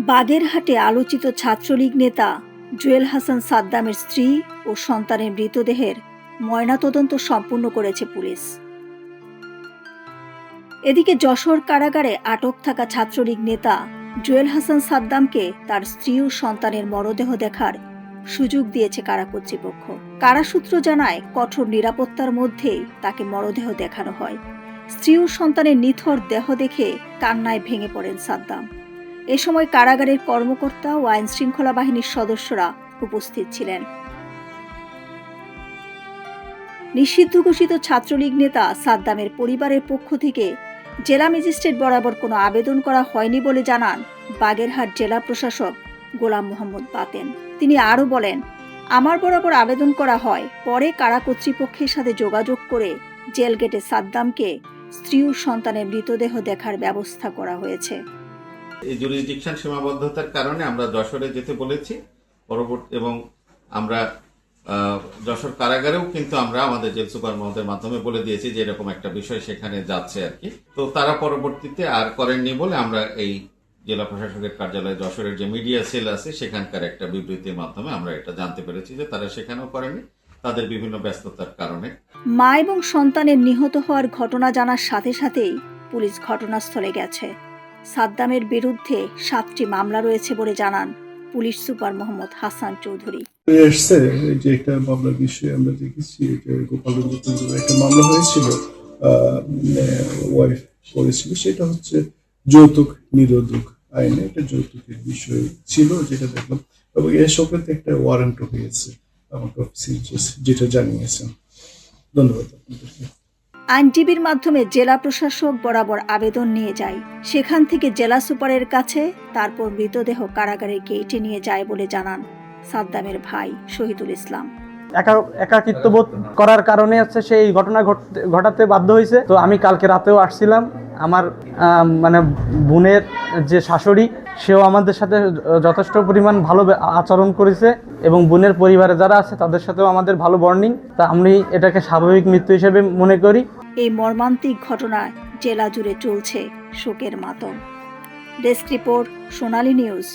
বাগেরহাটে আলোচিত ছাত্রলীগ নেতা জুয়েল হাসান সাদ্দামের স্ত্রী ও সন্তানের মৃতদেহের ময়নাতদন্ত সম্পূর্ণ করেছে পুলিশ। এদিকে যশোর কারাগারে আটক থাকা ছাত্রলীগ নেতা জুয়েল হাসান সাদ্দামকে তার স্ত্রী ও সন্তানের মরদেহ দেখার সুযোগ দিয়েছে কারা কর্তৃপক্ষ। কারা সূত্র জানায়, কঠোর নিরাপত্তার মধ্যেই তাকে মরদেহ দেখানো হয়। স্ত্রী ও সন্তানের নিথর দেহ দেখে কান্নায় ভেঙে পড়েন সাদ্দাম। এ সময় কারাগারের কর্মকর্তা ও আইন শৃঙ্খলা বাহিনীর সদস্যরা উপস্থিত ছিলেন। নিষিদ্ধ ঘোষিত ছাত্রলীগ নেতা সাদ্দামের পরিবারের পক্ষ থেকে জেলা ম্যাজিস্ট্রেট বরাবর কোনো আবেদন করা হয়নি বলে জানান বাগেরহাট জেলা প্রশাসক গোলাম মোহাম্মদ বাতেন। তিনি আরও বলেন, আমার বরাবর আবেদন করা হয়, পরে কারা কর্তৃপক্ষের সাথে যোগাযোগ করে জেল গেটে সাদ্দামকে স্ত্রী ও সন্তানের মৃতদেহ দেখার ব্যবস্থা করা হয়েছে। এই জুরিসডিকশন সীমাবদ্ধতার কারণে আমরা যশোরে যেতে বলেছি পরবর্তী, এবং আমরা যশোর কারাগারেও কিন্তু আমরা আমাদের জেল সুপার মহোদয়ের মাধ্যমে বলে দিয়েছি যে এরকম একটা বিষয় সেখানে যাচ্ছে আর কি। তো তারা পরবর্তীতে আর করেননি বলে আমরা এই জেলা প্রশাসকের কার্যালয়ে যশোরের যে মিডিয়া সেল আছে সেখানকার একটা বিবৃতির মাধ্যমে আমরা এটা জানতে পেরেছি যে তারা সেখানেও করেনি, তাদের বিভিন্ন ব্যস্ততার কারণে। মা এবং সন্তানের নিহত হওয়ার ঘটনা জানার সাথে সাথেই পুলিশ ঘটনাস্থলে গেছে। সাদ্দামের বিরুদ্ধে 7টি মামলা রয়েছে বলে জানান পুলিশ সুপার মোহাম্মদ হাসান চৌধুরী। যে একটা মামলার বিষয়ে আমরা দেখেছি যে গোপালগঞ্জ একটা মামলা হয়েছিল, ওয়াইফ করেছিল, সেটা হচ্ছে যৌতুক নিরোধক আইনে একটা যৌতুকের বিষয় ছিল যেটা দেখলাম, এবং এর সংক্রান্ত একটা ওয়ারেন্ট হয়েছে আমাকে অফিসে যেটা জানিয়েছেন। ধন্যবাদ আপনাদেরকে। আইনজীবীর মাধ্যমে জেলা প্রশাসক বরাবর আবেদন নিয়ে যায়, সেখান থেকে জেলা সুপারের কাছে, তারপর মৃতদেহ কারাগারের গেটে নিয়ে যায় বলে জানান সাদ্দামের ভাই শহীদুল ইসলাম। একাকিত্ব বোধ করার কারণে হচ্ছে সেই ঘটনা ঘটাতে বাধ্য হয়েছে। তো আমি কালকে রাতেও আসছিলাম, আমার মানে বোনের যে শাশুড়ি সেও আমাদের সাথে যথেষ্ট পরিমাণ ভালো আচরণ করেছে, এবং বোনের পরিবারে যারা আছে তাদের সাথেও আমাদের ভালো বন্ডিং। তা আমি এটাকে স্বাভাবিক মৃত্যু হিসেবে মনে করি। এই মর্মান্তিক ঘটনায় জেলা জুড়ে চলছে শোকের মাতম। ডেস্ক রিপোর্ট, সোনালী নিউজ।